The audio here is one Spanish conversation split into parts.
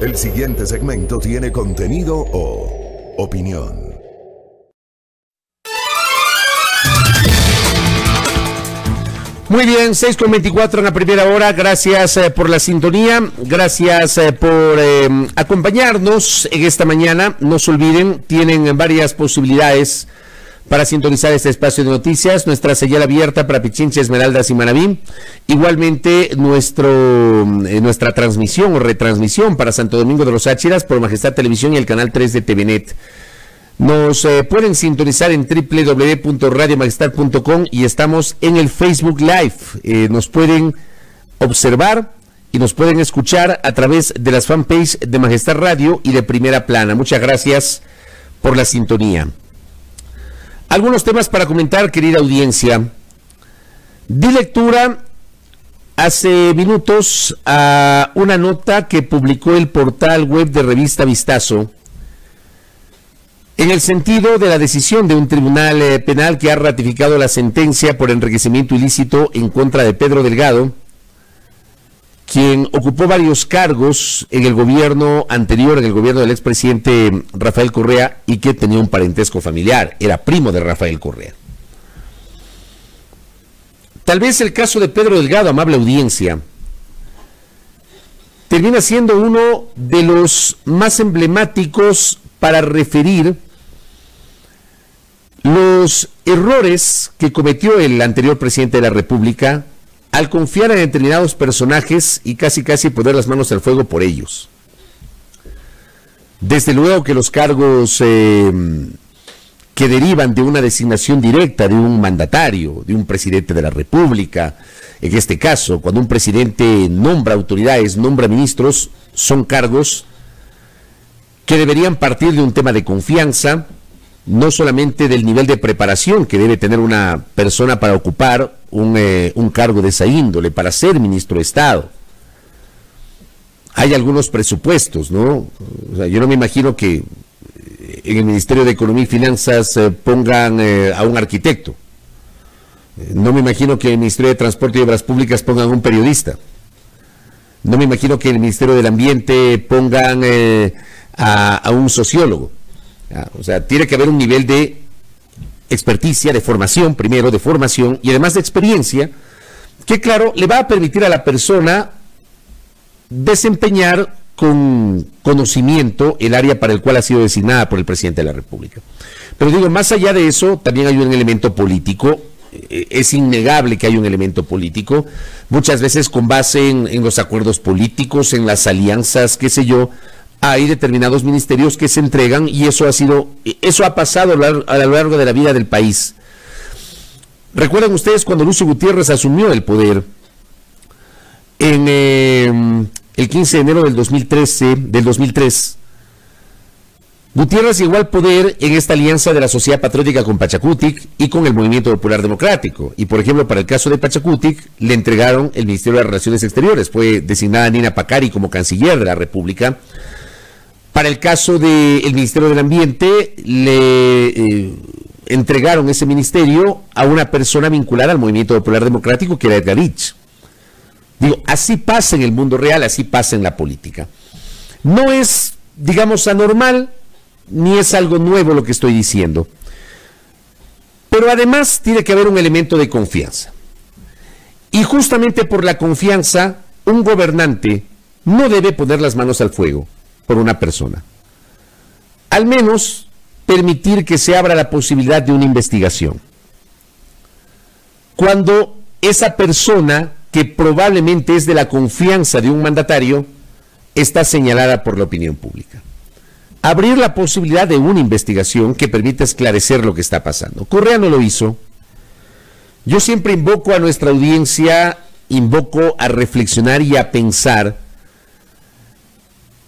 El siguiente segmento tiene contenido o opinión. Muy bien, 6:24 en la primera hora. Gracias por la sintonía, gracias por acompañarnos en esta mañana. No se olviden, tienen varias posibilidades para sintonizar este espacio de noticias. Nuestra señal abierta para Pichincha, Esmeraldas y Manabí. Igualmente nuestra transmisión o retransmisión para Santo Domingo de los Áchiras por Majestad Televisión y el canal 3 de TVNet. Nos pueden sintonizar en www.radiomajestad.com y estamos en el Facebook Live. Nos pueden observar y nos pueden escuchar a través de las fanpages de Majestad Radio y de Primera Plana. Muchas gracias por la sintonía. Algunos temas para comentar, querida audiencia. Di lectura hace minutos a una nota que publicó el portal web de Revista Vistazo en el sentido de la decisión de un tribunal penal que ha ratificado la sentencia por enriquecimiento ilícito en contra de Pedro Delgado, quien ocupó varios cargos en el gobierno anterior, en el gobierno del expresidente Rafael Correa, y que tenía un parentesco familiar, era primo de Rafael Correa. Tal vez el caso de Pedro Delgado, amable audiencia, termina siendo uno de los más emblemáticos para referir los errores que cometió el anterior presidente de la República al confiar en determinados personajes y casi poner las manos al fuego por ellos. Desde luego que los cargos que derivan de una designación directa de un mandatario, de un presidente de la República, en este caso, cuando un presidente nombra autoridades, nombra ministros, son cargos que deberían partir de un tema de confianza, no solamente del nivel de preparación que debe tener una persona para ocupar un cargo de esa índole, para ser ministro de Estado. Hay algunos presupuestos, ¿no? O sea, yo no me imagino que en el Ministerio de Economía y Finanzas pongan a un arquitecto. No me imagino que en el Ministerio de Transporte y Obras Públicas pongan a un periodista. No me imagino que en el Ministerio del Ambiente pongan a un sociólogo. O sea, tiene que haber un nivel de experticia, de formación, primero, de formación y además de experiencia, que claro, le va a permitir a la persona desempeñar con conocimiento el área para el cual ha sido designada por el presidente de la República. Pero digo, más allá de eso, también hay un elemento político. Es innegable que hay un elemento político, muchas veces con base en los acuerdos políticos, en las alianzas, qué sé yo. Hay determinados ministerios que se entregan y eso ha pasado a lo largo de la vida del país. ¿Recuerdan ustedes cuando Lucio Gutiérrez asumió el poder en el 15 de enero del 2003? Gutiérrez llegó al poder en esta alianza de la Sociedad Patriótica con Pachacutic y con el Movimiento Popular Democrático. Y por ejemplo, para el caso de Pachacutic, le entregaron el Ministerio de Relaciones Exteriores. Fue designada Nina Pacari como canciller de la República. Para el caso del Ministerio del Ambiente, le entregaron ese ministerio a una persona vinculada al Movimiento Popular Democrático, que era Edgar Rich. Digo, así pasa en el mundo real, así pasa en la política. No es, digamos, anormal, ni es algo nuevo lo que estoy diciendo. Pero además tiene que haber un elemento de confianza. Y justamente por la confianza, un gobernante no debe poner las manos al fuego por una persona. Al menos permitir que se abra la posibilidad de una investigación. Cuando esa persona, que probablemente es de la confianza de un mandatario, está señalada por la opinión pública. Abrir la posibilidad de una investigación que permita esclarecer lo que está pasando. Correa no lo hizo. Yo siempre invoco a nuestra audiencia, invoco a reflexionar y a pensar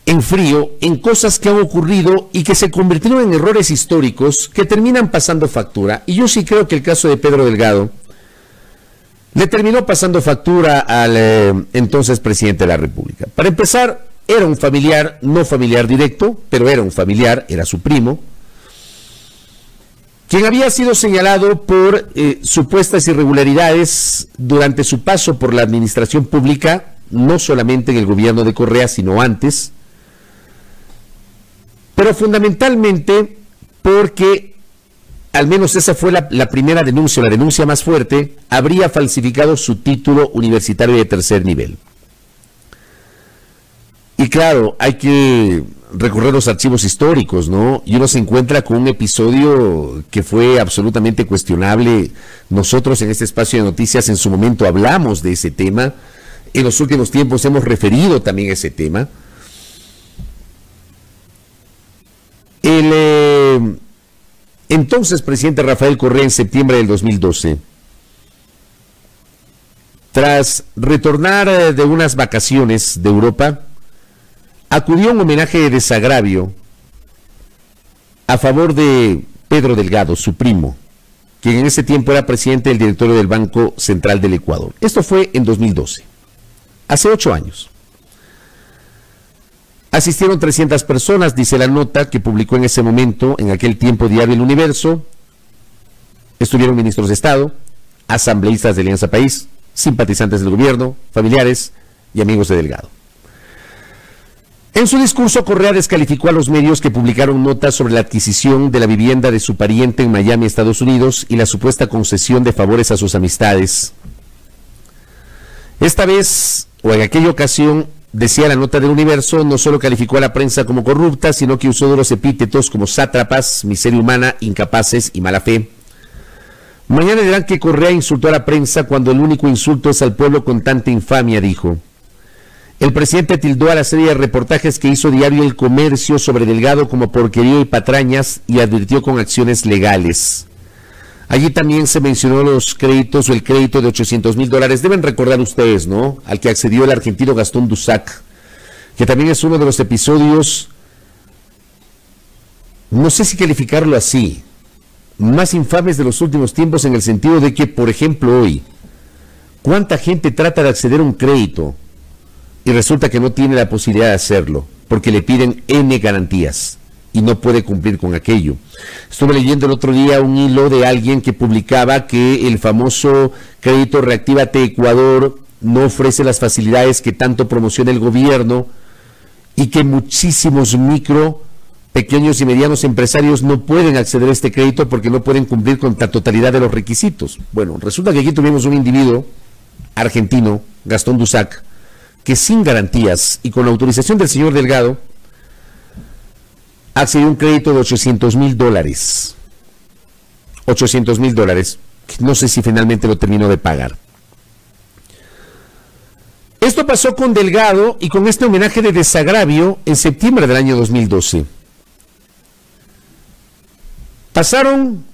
en frío en cosas que han ocurrido y que se convirtieron en errores históricos que terminan pasando factura. Y yo sí creo que el caso de Pedro Delgado le terminó pasando factura al entonces presidente de la República. Para empezar, era un familiar, no familiar directo, pero era un familiar, era su primo, quien había sido señalado por supuestas irregularidades durante su paso por la administración pública no solamente en el gobierno de Correa, sino antes, pero fundamentalmente porque, al menos esa fue la primera denuncia, la denuncia más fuerte, habría falsificado su título universitario de tercer nivel. Y claro, hay que recorrer los archivos históricos, ¿no? Y uno se encuentra con un episodio que fue absolutamente cuestionable. Nosotros en este espacio de noticias en su momento hablamos de ese tema. En los últimos tiempos hemos referido también a ese tema. El entonces presidente Rafael Correa, en septiembre del 2012, tras retornar de unas vacaciones de Europa, acudió a un homenaje de desagravio a favor de Pedro Delgado, su primo, quien en ese tiempo era presidente del directorio del Banco Central del Ecuador. Esto fue en 2012, hace 8 años. Asistieron 300 personas, dice la nota que publicó en ese momento, en aquel tiempo, Diario El Universo. Estuvieron ministros de Estado, asambleístas de Alianza País, simpatizantes del gobierno, familiares y amigos de Delgado. En su discurso, Correa descalificó a los medios que publicaron notas sobre la adquisición de la vivienda de su pariente en Miami, Estados Unidos, y la supuesta concesión de favores a sus amistades. Esta vez, o en aquella ocasión, decía la nota del Universo, no solo calificó a la prensa como corrupta, sino que usó duros epítetos como sátrapas, miseria humana, incapaces y mala fe. Mañana dirán que Correa insultó a la prensa cuando el único insulto es al pueblo con tanta infamia, dijo. El presidente tildó a la serie de reportajes que hizo Diario El Comercio sobre Delgado como porquería y patrañas y advirtió con acciones legales. Allí también se mencionó los créditos o el crédito de $800,000. Deben recordar ustedes, ¿no? Al que accedió el argentino Gastón Dusac, que también es uno de los episodios, no sé si calificarlo así, más infames de los últimos tiempos, en el sentido de que, por ejemplo, hoy, ¿cuánta gente trata de acceder a un crédito y resulta que no tiene la posibilidad de hacerlo porque le piden N garantías y no puede cumplir con aquello? Estuve leyendo el otro día un hilo de alguien que publicaba que el famoso crédito Reactívate Ecuador no ofrece las facilidades que tanto promociona el gobierno y que muchísimos micro, pequeños y medianos empresarios no pueden acceder a este crédito porque no pueden cumplir con la totalidad de los requisitos. Bueno, resulta que aquí tuvimos un individuo argentino, Gastón Dusac, que sin garantías y con la autorización del señor Delgado accedió a un crédito de $800,000. $800,000, no sé si finalmente lo terminó de pagar. Esto pasó con Delgado y con este homenaje de desagravio en septiembre del año 2012. Pasaron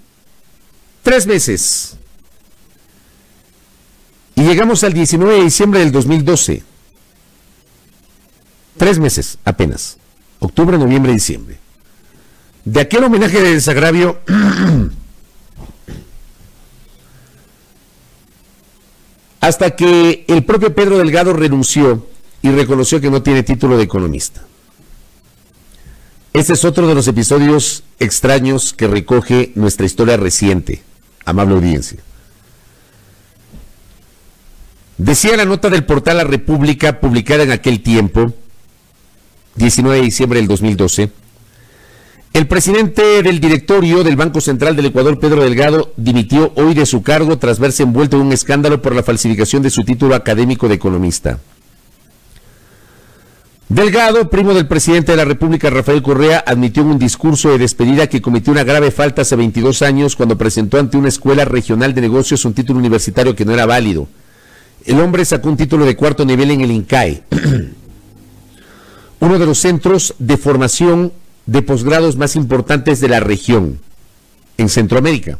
3 meses y llegamos al 19 de diciembre del 2012. 3 meses apenas, octubre, noviembre, diciembre. De aquel homenaje de desagravio hasta que el propio Pedro Delgado renunció y reconoció que no tiene título de economista. Este es otro de los episodios extraños que recoge nuestra historia reciente, amable audiencia. Decía la nota del portal La República, publicada en aquel tiempo, 19 de diciembre del 2012, el presidente del directorio del Banco Central del Ecuador, Pedro Delgado, dimitió hoy de su cargo tras verse envuelto en un escándalo por la falsificación de su título académico de economista. Delgado, primo del presidente de la República, Rafael Correa, admitió en un discurso de despedida que cometió una grave falta hace 22 años cuando presentó ante una escuela regional de negocios un título universitario que no era válido. El hombre sacó un título de 4º nivel en el INCAE, uno de los centros de formación de posgrados más importantes de la región, en Centroamérica,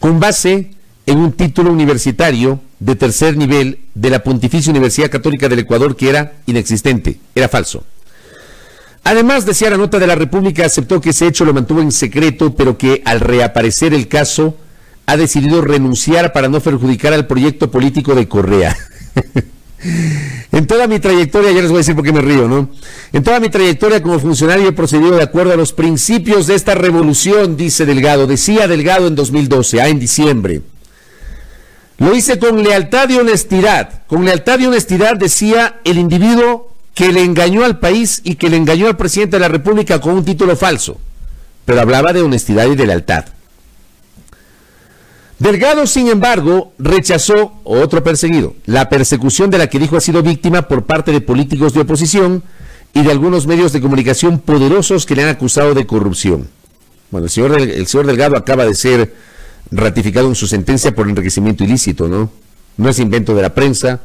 con base en un título universitario de 3er nivel de la Pontificia Universidad Católica del Ecuador, que era inexistente, era falso. Además, decía la nota de La República, aceptó que ese hecho lo mantuvo en secreto, pero que al reaparecer el caso ha decidido renunciar para no perjudicar al proyecto político de Correa. En toda mi trayectoria, ya les voy a decir por qué me río, ¿no? En toda mi trayectoria como funcionario he procedido de acuerdo a los principios de esta revolución, dice Delgado. Decía Delgado en 2012, en diciembre. Lo hice con lealtad y honestidad. Con lealtad y honestidad, decía el individuo que le engañó al país y que le engañó al presidente de la República con un título falso. Pero hablaba de honestidad y de lealtad. Delgado, sin embargo, rechazó, otro perseguido, la persecución de la que dijo ha sido víctima por parte de políticos de oposición y de algunos medios de comunicación poderosos que le han acusado de corrupción. Bueno, el señor Delgado acaba de ser ratificado en su sentencia por enriquecimiento ilícito, ¿no? No es invento de la prensa.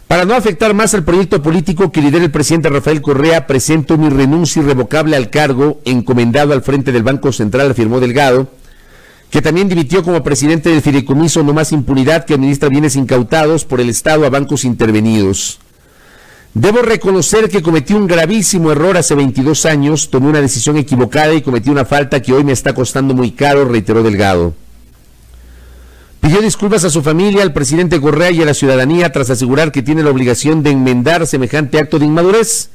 Para no afectar más al proyecto político que lidera el presidente Rafael Correa, presento mi renuncia irrevocable al cargo encomendado al frente del Banco Central, afirmó Delgado, que también dimitió como presidente del fideicomiso No Más Impunidad, que administra bienes incautados por el Estado a bancos intervenidos. Debo reconocer que cometí un gravísimo error hace 22 años, tomé una decisión equivocada y cometí una falta que hoy me está costando muy caro, reiteró Delgado. Pidió disculpas a su familia, al presidente Correa y a la ciudadanía tras asegurar que tiene la obligación de enmendar semejante acto de inmadurez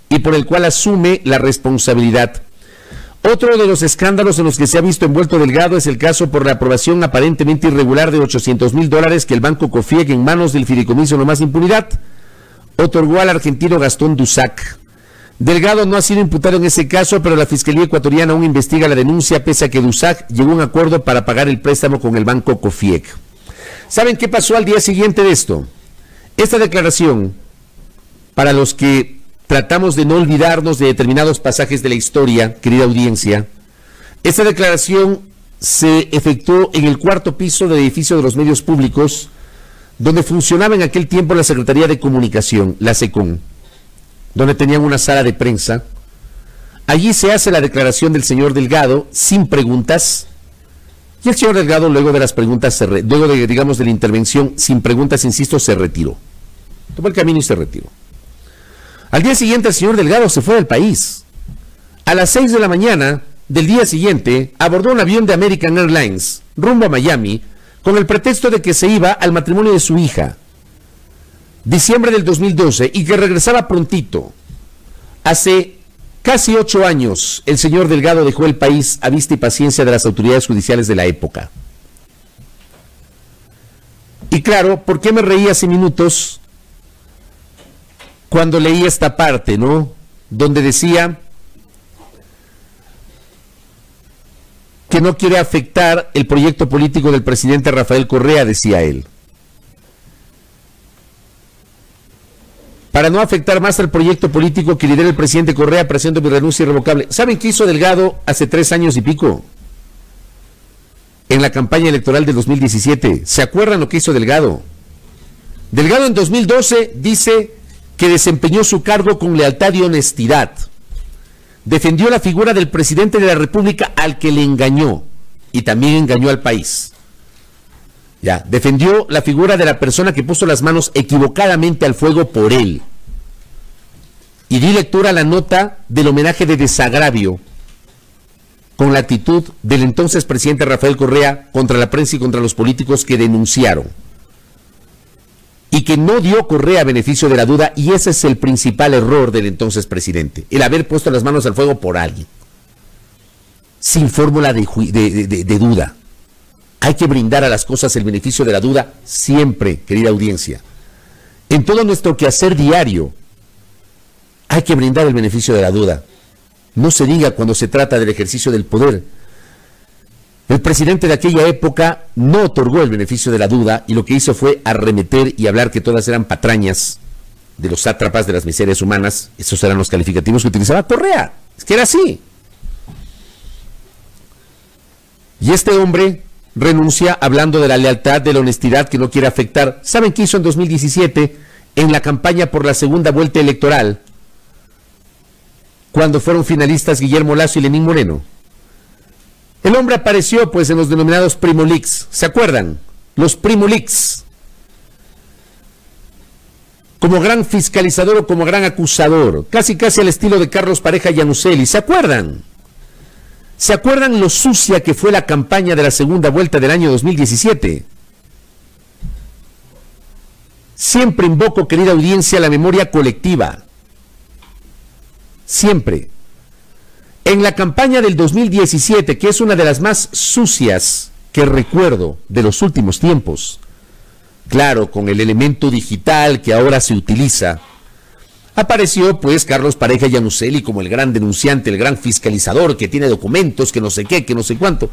y por el cual asume la responsabilidad. Otro de los escándalos en los que se ha visto envuelto Delgado es el caso por la aprobación aparentemente irregular de $800,000 que el banco COFIEC, en manos del fideicomiso No Más Impunidad, otorgó al argentino Gastón Dusac. Delgado no ha sido imputado en ese caso, pero la Fiscalía ecuatoriana aún investiga la denuncia, pese a que Dusac llegó a un acuerdo para pagar el préstamo con el banco COFIEC. ¿Saben qué pasó al día siguiente de esto? Esta declaración, para los que tratamos de no olvidarnos de determinados pasajes de la historia, querida audiencia, esta declaración se efectuó en el cuarto piso del edificio de los medios públicos, donde funcionaba en aquel tiempo la Secretaría de Comunicación, la SECOM, donde tenían una sala de prensa. Allí se hace la declaración del señor Delgado, sin preguntas, y el señor Delgado, luego de las preguntas, luego de, digamos, de la intervención, sin preguntas, insisto, se retiró. Tomó el camino y se retiró. Al día siguiente, el señor Delgado se fue del país. A las 6 de la mañana del día siguiente, abordó un avión de American Airlines, rumbo a Miami, con el pretexto de que se iba al matrimonio de su hija, diciembre del 2012, y que regresaba prontito. Hace casi 8 años, el señor Delgado dejó el país a vista y paciencia de las autoridades judiciales de la época. Y claro, ¿por qué me reí hace minutos cuando leí esta parte, ¿no? Donde decía que no quiere afectar el proyecto político del presidente Rafael Correa, decía él. Para no afectar más al proyecto político que lidera el presidente Correa, presento mi renuncia irrevocable. ¿Saben qué hizo Delgado hace 3 años y pico? En la campaña electoral del 2017. ¿Se acuerdan lo que hizo Delgado? Delgado en 2012 dice que desempeñó su cargo con lealtad y honestidad. Defendió la figura del presidente de la República al que le engañó y también engañó al país. Ya, defendió la figura de la persona que puso las manos equivocadamente al fuego por él. Y di lectura a la nota del homenaje de desagravio con la actitud del entonces presidente Rafael Correa contra la prensa y contra los políticos que denunciaron. Y que no dio Correa beneficio de la duda, y ese es el principal error del entonces presidente, el haber puesto las manos al fuego por alguien, sin fórmula de duda. Hay que brindar a las cosas el beneficio de la duda siempre, querida audiencia. En todo nuestro quehacer diario, hay que brindar el beneficio de la duda. No se diga cuando se trata del ejercicio del poder. El presidente de aquella época no otorgó el beneficio de la duda y lo que hizo fue arremeter y hablar que todas eran patrañas de los sátrapas de las miserias humanas. Esos eran los calificativos que utilizaba Correa. Es que era así. Y este hombre renuncia hablando de la lealtad, de la honestidad que no quiere afectar. ¿Saben qué hizo en 2017 en la campaña por la segunda vuelta electoral? Cuando fueron finalistas Guillermo Lasso y Lenín Moreno. El hombre apareció pues en los denominados Primo Leaks. ¿Se acuerdan? Los Primo Leaks. Como gran fiscalizador o como gran acusador. Casi al estilo de Carlos Pareja Yanuseli. ¿Se acuerdan? ¿Se acuerdan lo sucia que fue la campaña de la segunda vuelta del año 2017? Siempre invoco, querida audiencia, la memoria colectiva. Siempre. En la campaña del 2017, que es una de las más sucias que recuerdo de los últimos tiempos, claro, con el elemento digital que ahora se utiliza, apareció pues Carlos Pareja Llanuselli como el gran denunciante, el gran fiscalizador que tiene documentos, que no sé qué, que no sé cuánto.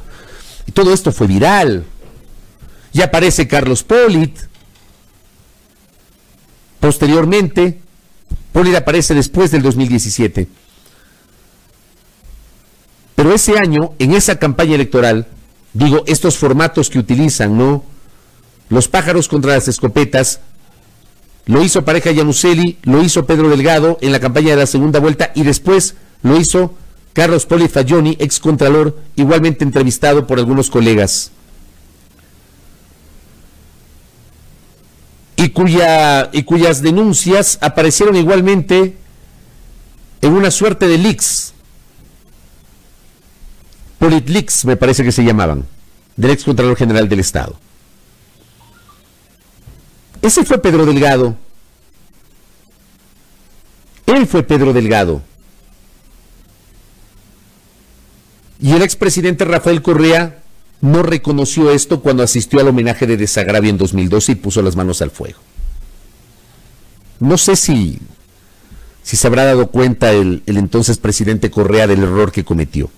Y todo esto fue viral. Y aparece Carlos Polit. Posteriormente, Polit aparece después del 2017. Pero ese año, en esa campaña electoral, digo, estos formatos que utilizan, ¿no? Los pájaros contra las escopetas, lo hizo Pareja Llanuselli, lo hizo Pedro Delgado en la campaña de la segunda vuelta y después lo hizo Carlos Polit Fayoni, excontralor, igualmente entrevistado por algunos colegas. Y cuyas denuncias aparecieron igualmente en una suerte de leaks. Politleaks me parece que se llamaban, del excontralor general del Estado. Ese fue Pedro Delgado. Él fue Pedro Delgado. Y el expresidente Rafael Correa no reconoció esto cuando asistió al homenaje de desagravio en 2012 y puso las manos al fuego. No sé si se habrá dado cuenta el entonces presidente Correa del error que cometió.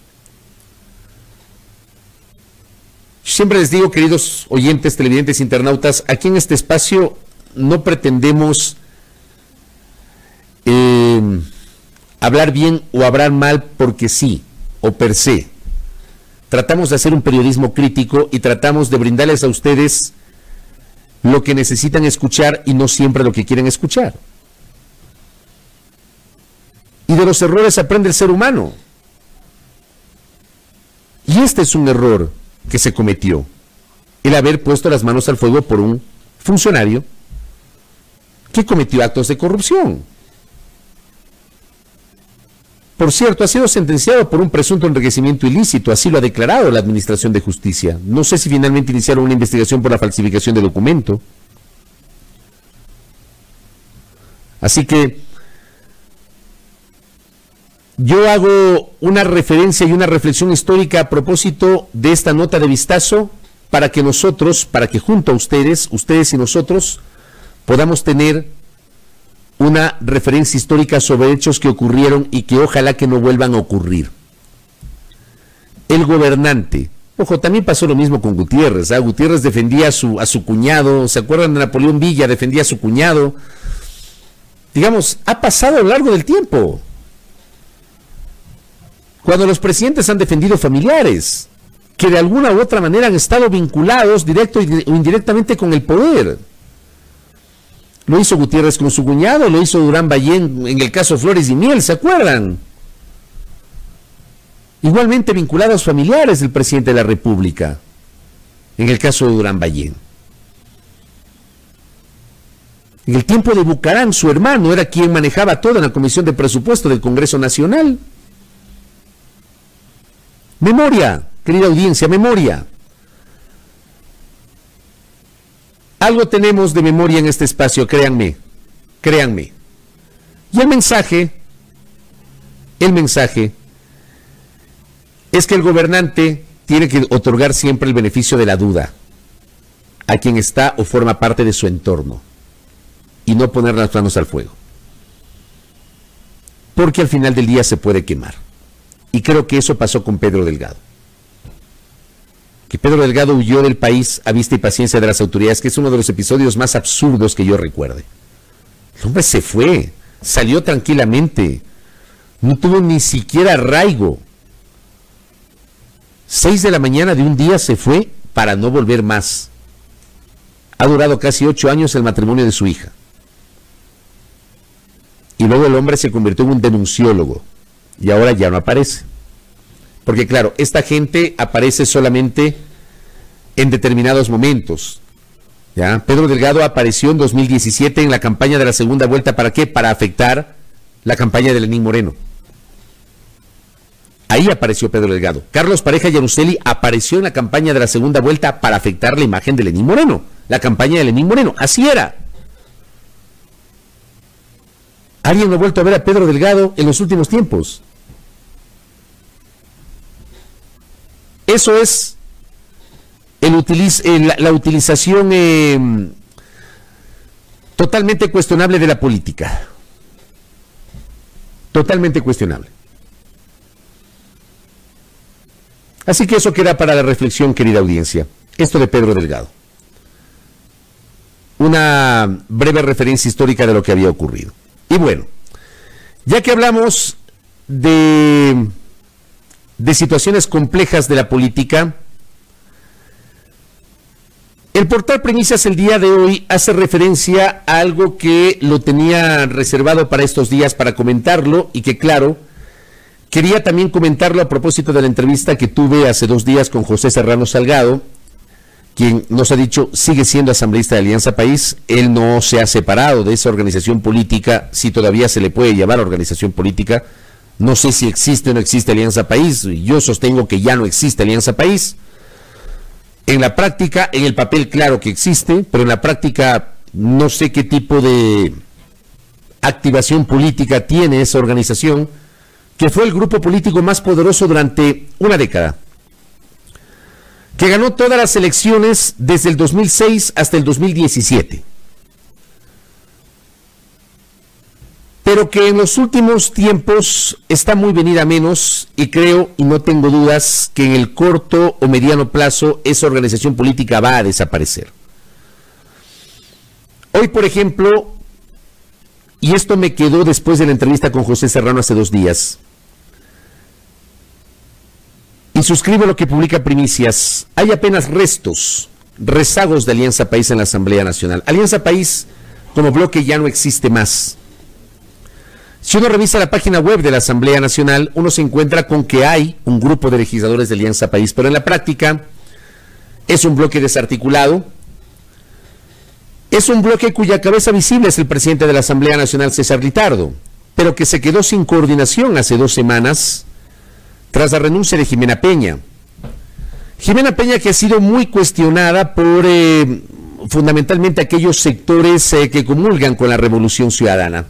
Siempre les digo, queridos oyentes, televidentes, internautas, aquí en este espacio no pretendemos hablar bien o hablar mal porque sí, o per se. Tratamos de hacer un periodismo crítico y tratamos de brindarles a ustedes lo que necesitan escuchar y no siempre lo que quieren escuchar. Y de los errores aprende el ser humano. Y este es un error que se cometió, el haber puesto las manos al fuego por un funcionario que cometió actos de corrupción. Por cierto, ha sido sentenciado por un presunto enriquecimiento ilícito, así lo ha declarado la Administración de Justicia. No sé si finalmente iniciaron una investigación por la falsificación de documento. Así que yo hago una referencia y una reflexión histórica a propósito de esta nota de vistazo para que nosotros, para que junto a ustedes y nosotros podamos tener una referencia histórica sobre hechos que ocurrieron y que ojalá que no vuelvan a ocurrir. El gobernante, ojo, también pasó lo mismo con Gutiérrez, ¿eh? Gutiérrez defendía a su cuñado, ¿se acuerdan de Napoleón Villa? Defendía a su cuñado. Digamos, ha pasado a lo largo del tiempo. Cuando los presidentes han defendido familiares, que de alguna u otra manera han estado vinculados directo o indirectamente con el poder. Lo hizo Gutiérrez con su cuñado, lo hizo Durán Ballén en el caso Flores y Miel, ¿se acuerdan? Igualmente vinculados familiares del presidente de la República, en el caso de Durán Ballén. En el tiempo de Bucarán, su hermano era quien manejaba todo en la Comisión de Presupuesto del Congreso Nacional. Memoria, querida audiencia, memoria. Algo tenemos de memoria en este espacio, créanme, créanme. Y el mensaje es que el gobernante tiene que otorgar siempre el beneficio de la duda a quien está o forma parte de su entorno y no poner las manos al fuego. Porque al final del día se puede quemar. Y creo que eso pasó con Pedro Delgado. Que Pedro Delgado huyó del país a vista y paciencia de las autoridades, que es uno de los episodios más absurdos que yo recuerde. El hombre se fue, salió tranquilamente, no tuvo ni siquiera arraigo. 6 de la mañana de un día se fue para no volver más. Ha durado casi 8 años el matrimonio de su hija. Y luego el hombre se convirtió en un denunciólogo. Y ahora ya no aparece. Porque claro, esta gente aparece solamente en determinados momentos. ¿Ya? Pedro Delgado apareció en 2017 en la campaña de la segunda vuelta. ¿Para qué? Para afectar la campaña de Lenín Moreno. Ahí apareció Pedro Delgado. Carlos Pareja Llanuselli apareció en la campaña de la segunda vuelta para afectar la imagen de Lenín Moreno. La campaña de Lenín Moreno. Así era. ¿Alguien no ha vuelto a ver a Pedro Delgado en los últimos tiempos? la utilización totalmente cuestionable de la política. Totalmente cuestionable. Así que eso queda para la reflexión, querida audiencia. Esto de Pedro Delgado. Una breve referencia histórica de lo que había ocurrido. Y bueno, ya que hablamos de situaciones complejas de la política, el portal Primicias el día de hoy hace referencia a algo que lo tenía reservado para estos días para comentarlo y que, claro, quería también comentarlo a propósito de la entrevista que tuve hace 2 días con José Serrano Salgado, quien nos ha dicho sigue siendo asambleísta de Alianza País. Él no se ha separado de esa organización política, si todavía se le puede llamar organización política. No sé si existe o no existe Alianza País. Yo sostengo que ya no existe Alianza País. En la práctica, en el papel claro que existe, pero en la práctica no sé qué tipo de activación política tiene esa organización, que fue el grupo político más poderoso durante una década, que ganó todas las elecciones desde el 2006 hasta el 2017, pero que en los últimos tiempos está muy venida menos, y creo y no tengo dudas que en el corto o mediano plazo esa organización política va a desaparecer. Hoy, por ejemplo, y esto me quedó después de la entrevista con José Serrano hace 2 días, y suscribo lo que publica Primicias, hay apenas rezagos de Alianza País en la Asamblea Nacional. Alianza País como bloque ya no existe más. Si uno revisa la página web de la Asamblea Nacional, uno se encuentra con que hay un grupo de legisladores de Alianza País, pero en la práctica es un bloque desarticulado, es un bloque cuya cabeza visible es el presidente de la Asamblea Nacional, César Litardo, pero que se quedó sin coordinación hace 2 semanas tras la renuncia de Jimena Peña. Jimena Peña, que ha sido muy cuestionada por fundamentalmente aquellos sectores que comulgan con la Revolución Ciudadana,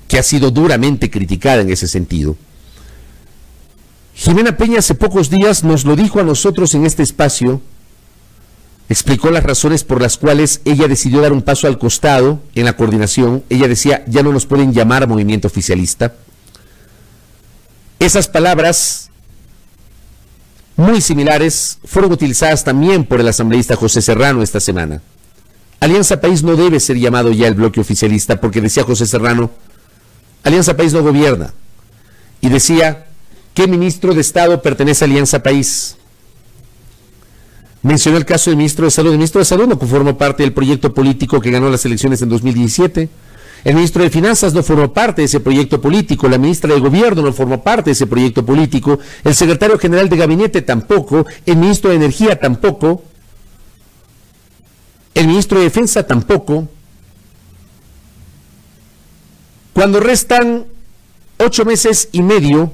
que ha sido duramente criticada en ese sentido. Jimena Peña hace pocos días nos lo dijo a nosotros en este espacio, explicó las razones por las cuales ella decidió dar un paso al costado en la coordinación. Ella decía, ya no nos pueden llamar movimiento oficialista. Esas palabras muy similares fueron utilizadas también por el asambleísta José Serrano esta semana. Alianza País no debe ser llamado ya el bloque oficialista, porque decía José Serrano, Alianza País no gobierna. Y decía, ¿qué ministro de Estado pertenece a Alianza País? Mencionó el caso del ministro de Salud. El ministro de Salud no formó parte del proyecto político que ganó las elecciones en 2017. El ministro de Finanzas no formó parte de ese proyecto político. La ministra de Gobierno no formó parte de ese proyecto político. El secretario general de Gabinete tampoco. El ministro de Energía tampoco. El ministro de Defensa tampoco. Cuando restan 8 meses y medio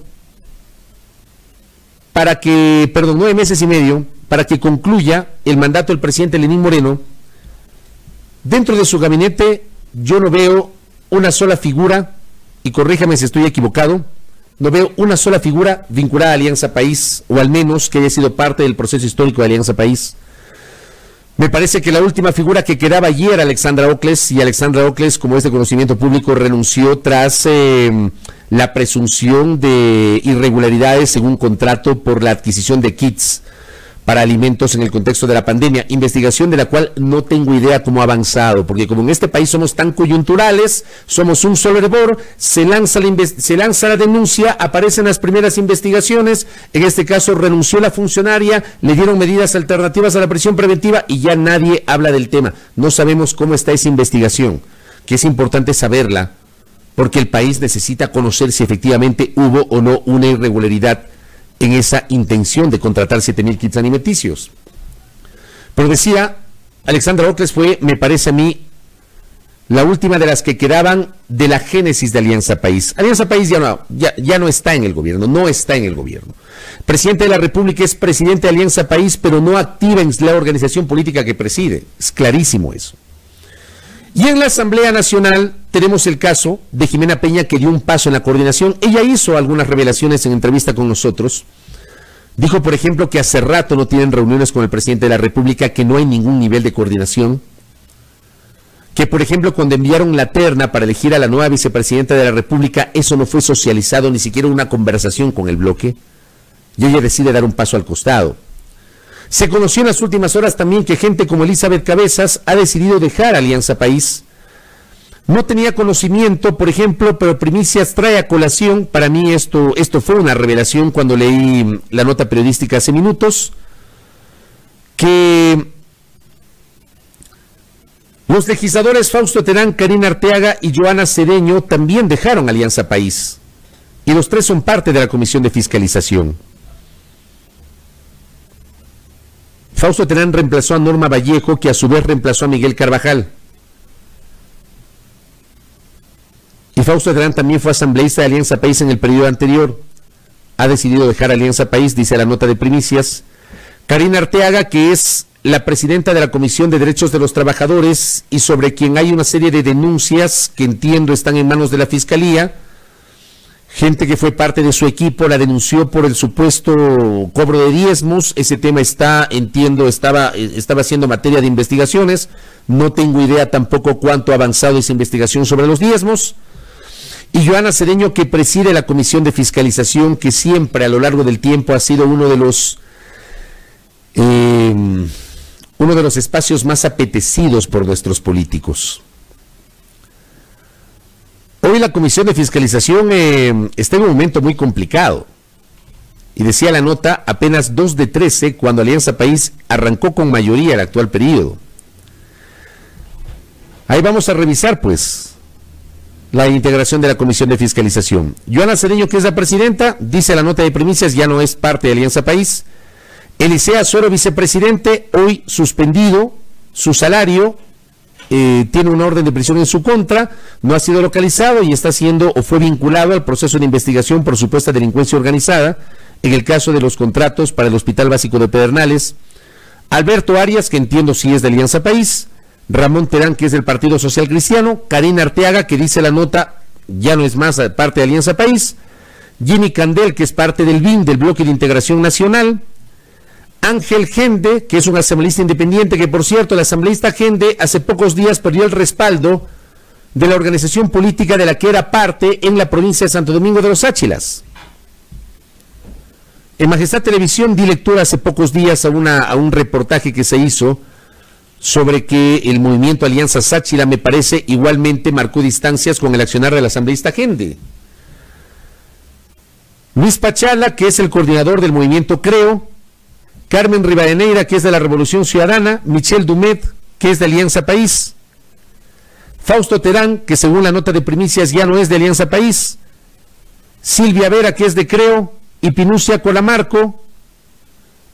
para que, 9 meses y medio para que concluya el mandato del presidente Lenín Moreno, dentro de su gabinete yo no veo una sola figura, y corríjame si estoy equivocado, no veo una sola figura vinculada a Alianza País, o al menos que haya sido parte del proceso histórico de Alianza País. Me parece que la última figura que quedaba allí era Alexandra Ocles, y Alexandra Ocles, como es de conocimiento público, renunció tras la presunción de irregularidades según contrato por la adquisición de kits para alimentos en el contexto de la pandemia, investigación de la cual no tengo idea cómo ha avanzado, porque como en este país somos tan coyunturales, somos un solo hervor, se lanza la denuncia, aparecen las primeras investigaciones, en este caso renunció la funcionaria, le dieron medidas alternativas a la prisión preventiva y ya nadie habla del tema. No sabemos cómo está esa investigación, que es importante saberla, porque el país necesita conocer si efectivamente hubo o no una irregularidad en esa intención de contratar 7,000 kits alimenticios. Pero decía, Alexandra Ocles fue, me parece a mí, la última de las que quedaban de la génesis de Alianza País. Alianza País ya no está en el gobierno, no está en el gobierno. Presidente de la República es presidente de Alianza País, pero no activa en la organización política que preside. Es clarísimo eso. Y en la Asamblea Nacional tenemos el caso de Jimena Peña, que dio un paso en la coordinación. Ella hizo algunas revelaciones en entrevista con nosotros, Dijo, por ejemplo, que hace rato no tienen reuniones con el presidente de la República, que no hay ningún nivel de coordinación. Que, por ejemplo, cuando enviaron la terna para elegir a la nueva vicepresidenta de la República, eso no fue socializado, ni siquiera una conversación con el bloque. Y ella decide dar un paso al costado. Se conoció en las últimas horas también que gente como Elizabeth Cabezas ha decidido dejar Alianza País. No tenía conocimiento, por ejemplo, pero Primicias trae a colación, para mí esto fue una revelación cuando leí la nota periodística hace minutos, que los legisladores Fausto Terán, Karina Arteaga y Joana Cedeño también dejaron Alianza País, y los tres son parte de la Comisión de Fiscalización. Fausto Terán reemplazó a Norma Vallejo, que a su vez reemplazó a Miguel Carvajal. Y Fausto Terán también fue asambleísta de Alianza País en el periodo anterior. Ha decidido dejar Alianza País, dice la nota de Primicias. Karina Arteaga, que es la presidenta de la Comisión de Derechos de los Trabajadores y sobre quien hay una serie de denuncias que entiendo están en manos de la Fiscalía. Gente que fue parte de su equipo la denunció por el supuesto cobro de diezmos. Ese tema estaba siendo materia de investigaciones. No tengo idea tampoco cuánto ha avanzado esa investigación sobre los diezmos. Y Joana Cedeño, que preside la Comisión de Fiscalización, que siempre a lo largo del tiempo ha sido uno de los espacios más apetecidos por nuestros políticos. Hoy la Comisión de Fiscalización está en un momento muy complicado. Y decía la nota, apenas 2 de 13 cuando Alianza País arrancó con mayoría el actual periodo. Ahí vamos a revisar, pues, la integración de la Comisión de Fiscalización. Joana Cedeño, que es la presidenta, dice la nota de Primicias, ya no es parte de Alianza País. Elisea Suero, vicepresidente, hoy suspendido, su salario, tiene una orden de prisión en su contra, no ha sido localizado y está siendo o fue vinculado al proceso de investigación por supuesta delincuencia organizada en el caso de los contratos para el Hospital Básico de Pedernales. Alberto Arias, que entiendo si es de Alianza País. Ramón Terán, que es del Partido Social Cristiano. Karina Arteaga, que dice la nota, ya no es más parte de Alianza País. Jimmy Candel, que es parte del BIN, del Bloque de Integración Nacional. Ángel Gende, que es un asambleísta independiente, que por cierto, el asambleísta Gende hace pocos días perdió el respaldo de la organización política de la que era parte en la provincia de Santo Domingo de los Áchilas. En Majestad Televisión di lectura hace pocos días a un reportaje que se hizo sobre que el movimiento Alianza Sáchila, me parece, igualmente marcó distancias con el accionar del asambleísta Gende. Luis Pachala, que es el coordinador del movimiento Creo. Carmen Rivadeneira, que es de la Revolución Ciudadana. Michelle Dumet, que es de Alianza País. Fausto Terán, que según la nota de Primicias ya no es de Alianza País. Silvia Vera, que es de Creo. Y Pinucia Colamarco,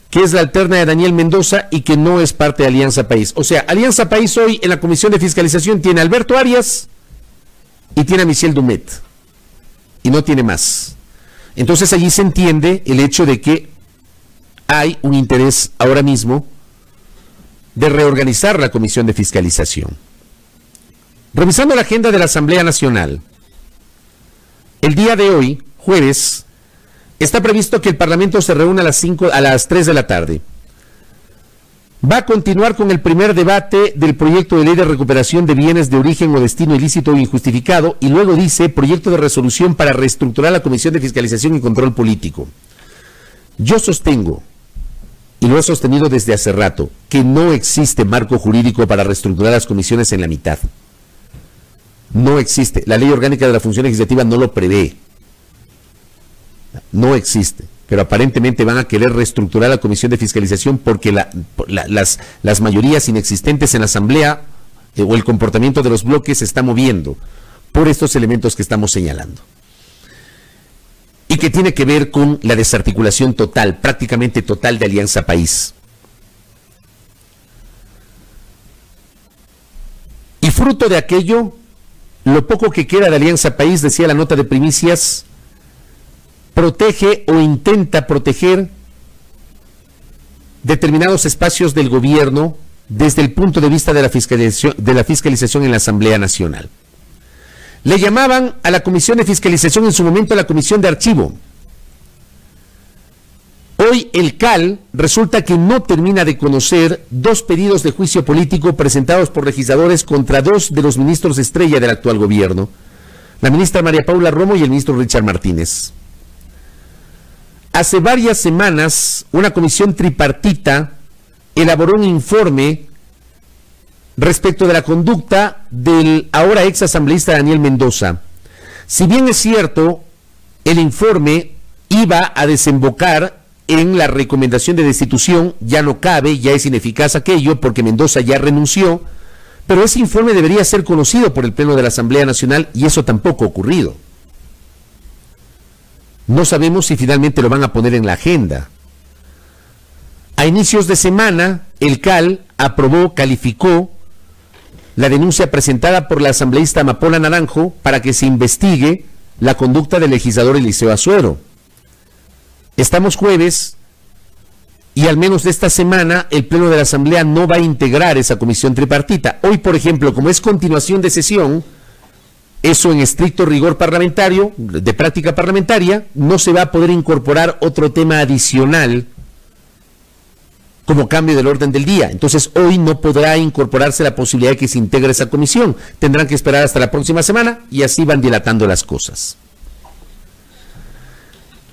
que es la alterna de Daniel Mendoza y que no es parte de Alianza País. O sea, Alianza País hoy en la Comisión de Fiscalización tiene a Alberto Arias y tiene a Michelle Dumet. Y no tiene más. Entonces allí se entiende el hecho de que hay un interés ahora mismo de reorganizar la Comisión de Fiscalización. Revisando la agenda de la Asamblea Nacional, el día de hoy, jueves, está previsto que el Parlamento se reúna a las 3 de la tarde. Va a continuar con el primer debate del proyecto de ley de recuperación de bienes de origen o destino ilícito o injustificado, y luego dice proyecto de resolución para reestructurar la Comisión de Fiscalización y Control Político. Yo sostengo, y lo he sostenido desde hace rato, que no existe marco jurídico para reestructurar las comisiones en la mitad. No existe. La Ley Orgánica de la Función Legislativa no lo prevé. No existe, pero aparentemente van a querer reestructurar la Comisión de Fiscalización porque las mayorías inexistentes en la Asamblea o el comportamiento de los bloques se está moviendo por estos elementos que estamos señalando. Y que tiene que ver con la desarticulación total, prácticamente total de Alianza País. Y fruto de aquello, lo poco que queda de Alianza País, decía la nota de Primicias, protege o intenta proteger determinados espacios del gobierno desde el punto de vista de la fiscalización en la Asamblea Nacional. Le llamaban a la Comisión de Fiscalización en su momento a la Comisión de Archivo. Hoy el CAL resulta que no termina de conocer 2 pedidos de juicio político presentados por legisladores contra 2 de los ministros estrella del actual gobierno, la ministra María Paula Romo y el ministro Richard Martínez. Hace varias semanas, una comisión tripartita elaboró un informe respecto de la conducta del ahora ex asambleísta Daniel Mendoza. Si bien es cierto, el informe iba a desembocar en la recomendación de destitución, ya no cabe, ya es ineficaz aquello porque Mendoza ya renunció, pero ese informe debería ser conocido por el Pleno de la Asamblea Nacional y eso tampoco ha ocurrido. No sabemos si finalmente lo van a poner en la agenda. A inicios de semana, el CAL aprobó, calificó la denuncia presentada por la asambleísta Amapola Naranjo para que se investigue la conducta del legislador Eliseo Azuero. Estamos jueves y al menos de esta semana el Pleno de la Asamblea no va a integrar esa comisión tripartita. Hoy, por ejemplo, como es continuación de sesión, eso en estricto rigor parlamentario, de práctica parlamentaria, no se va a poder incorporar otro tema adicional como cambio del orden del día. Entonces hoy no podrá incorporarse la posibilidad de que se integre esa comisión. Tendrán que esperar hasta la próxima semana y así van dilatando las cosas.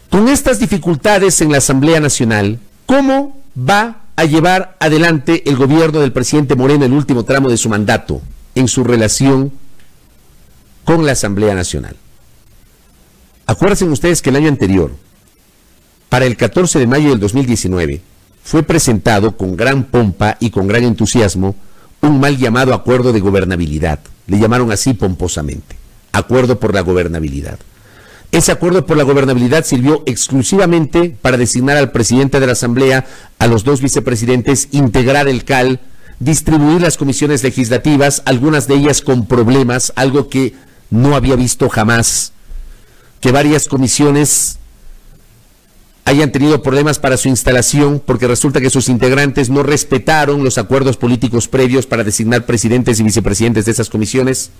Con estas dificultades en la Asamblea Nacional, ¿cómo va a llevar adelante el gobierno del presidente Moreno el último tramo de su mandato en su relación con la Asamblea Nacional? Acuérdense ustedes que el año anterior, para el 14 de mayo del 2019, fue presentado con gran pompa y con gran entusiasmo un mal llamado acuerdo de gobernabilidad. Le llamaron así pomposamente, acuerdo por la gobernabilidad. Ese acuerdo por la gobernabilidad sirvió exclusivamente para designar al presidente de la Asamblea, a los 2 vicepresidentes, integrar el CAL, distribuir las comisiones legislativas, algunas de ellas con problemas, algo que no había visto jamás, que varias comisiones hayan tenido problemas para su instalación porque resulta que sus integrantes no respetaron los acuerdos políticos previos para designar presidentes y vicepresidentes de esas comisiones.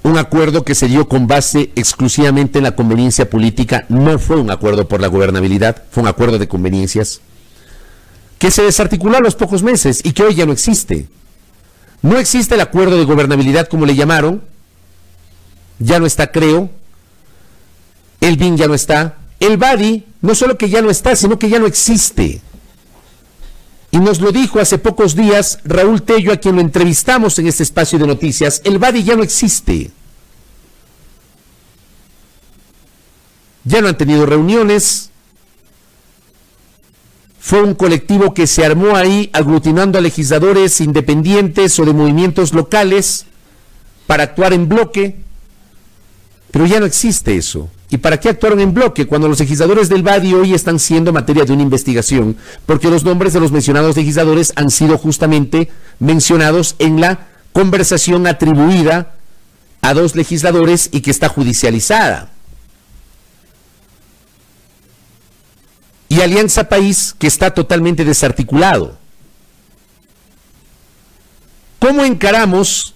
Un acuerdo que se dio con base exclusivamente en la conveniencia política, no fue un acuerdo por la gobernabilidad, fue un acuerdo de conveniencias, que se desarticuló a los pocos meses y que hoy ya no existe. No existe el acuerdo de gobernabilidad como le llamaron, ya no está, creo, el BIN ya no está, el BADI no solo que ya no está, sino que ya no existe. Y nos lo dijo hace pocos días Raúl Tello, a quien lo entrevistamos en este espacio de noticias. El BADI ya no existe. Ya no han tenido reuniones. Fue un colectivo que se armó ahí aglutinando a legisladores independientes o de movimientos locales para actuar en bloque. Pero ya no existe eso. ¿Y para qué actuaron en bloque cuando los legisladores del BADI hoy están siendo materia de una investigación? Porque los nombres de los mencionados legisladores han sido justamente mencionados en la conversación atribuida a 2 legisladores y que está judicializada. Y Alianza País, que está totalmente desarticulado. ¿Cómo encaramos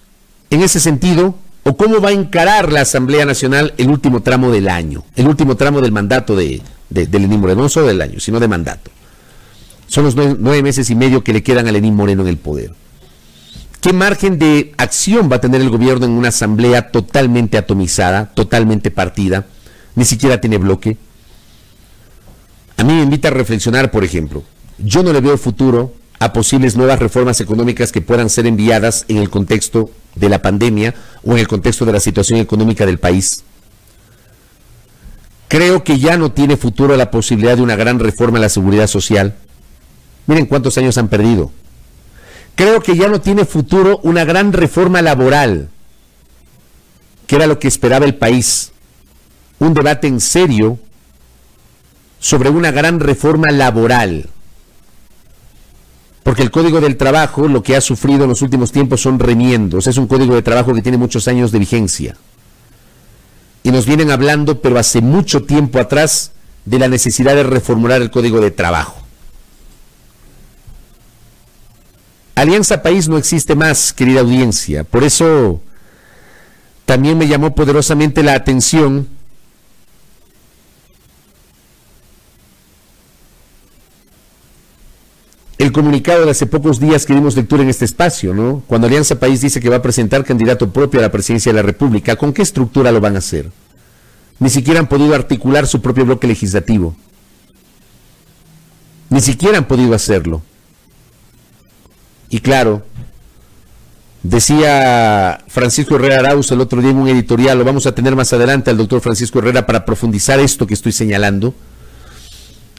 en ese sentido? ¿O cómo va a encarar la Asamblea Nacional el último tramo del año, el último tramo del mandato de Lenín Moreno, no solo del año, sino de mandato? Son los 9 meses y medio que le quedan a Lenín Moreno en el poder. ¿Qué margen de acción va a tener el gobierno en una asamblea totalmente atomizada, totalmente partida? Ni siquiera tiene bloque. A mí me invita a reflexionar, por ejemplo, yo no le veo futuro a posibles nuevas reformas económicas que puedan ser enviadas en el contexto de la pandemia o en el contexto de la situación económica del país. Creo que ya no tiene futuro la posibilidad de una gran reforma a la seguridad social. Miren cuántos años han perdido. Creo que ya no tiene futuro una gran reforma laboral, que era lo que esperaba el país. Un debate en serio sobre una gran reforma laboral. Porque el Código del Trabajo lo que ha sufrido en los últimos tiempos son remiendos. Es un Código de Trabajo que tiene muchos años de vigencia. Y nos vienen hablando, pero hace mucho tiempo atrás, de la necesidad de reformular el Código de Trabajo. Alianza País no existe más, querida audiencia. Por eso también me llamó poderosamente la atención el comunicado de hace pocos días que dimos lectura en este espacio, ¿no? Cuando Alianza País dice que va a presentar candidato propio a la presidencia de la República, ¿con qué estructura lo van a hacer? Ni siquiera han podido articular su propio bloque legislativo. Ni siquiera han podido hacerlo. Y claro, decía Francisco Herrera Arauz el otro día en un editorial, lo vamos a tener más adelante al doctor Francisco Herrera para profundizar esto que estoy señalando.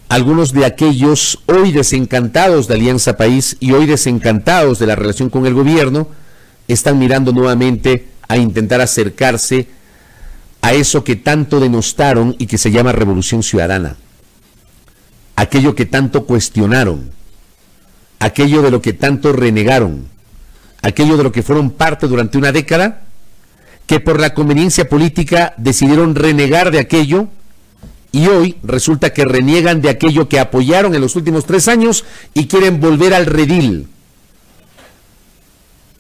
Algunos de aquellos hoy desencantados de Alianza País y hoy desencantados de la relación con el gobierno, están mirando nuevamente a intentar acercarse a eso que tanto denostaron y que se llama Revolución Ciudadana. Aquello que tanto cuestionaron, aquello de lo que tanto renegaron, aquello de lo que fueron parte durante una década, que por la conveniencia política decidieron renegar de aquello. Y hoy resulta que reniegan de aquello que apoyaron en los últimos 3 años y quieren volver al redil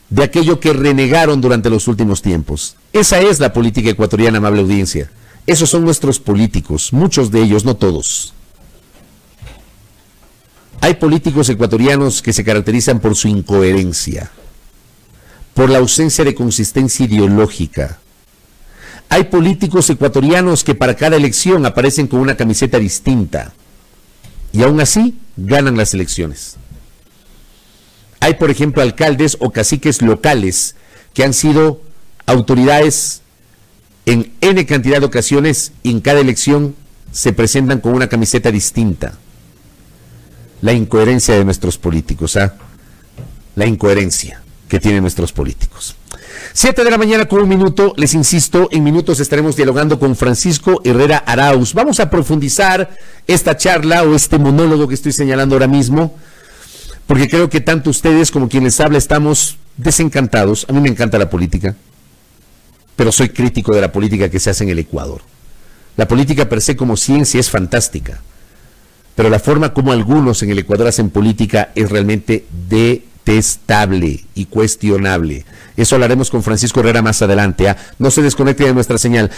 de aquello que renegaron durante los últimos tiempos. Esa es la política ecuatoriana, amable audiencia. Esos son nuestros políticos, muchos de ellos, no todos. Hay políticos ecuatorianos que se caracterizan por su incoherencia, por la ausencia de consistencia ideológica. Hay políticos ecuatorianos que para cada elección aparecen con una camiseta distinta y aún así ganan las elecciones. Hay, por ejemplo, alcaldes o caciques locales que han sido autoridades en N cantidad de ocasiones y en cada elección se presentan con una camiseta distinta. La incoherencia de nuestros políticos, ¿ah? La incoherencia que tienen nuestros políticos. 7 de la mañana con 1 minuto, les insisto, en minutos estaremos dialogando con Francisco Herrera Arauz. Vamos a profundizar esta charla o este monólogo que estoy señalando ahora mismo, porque creo que tanto ustedes como quien les habla estamos desencantados. A mí me encanta la política, pero soy crítico de la política que se hace en el Ecuador. La política per se como ciencia es fantástica, pero la forma como algunos en el Ecuador hacen política es realmente detestable y cuestionable. Eso hablaremos con Francisco Herrera más adelante. No se desconecte de nuestra señal.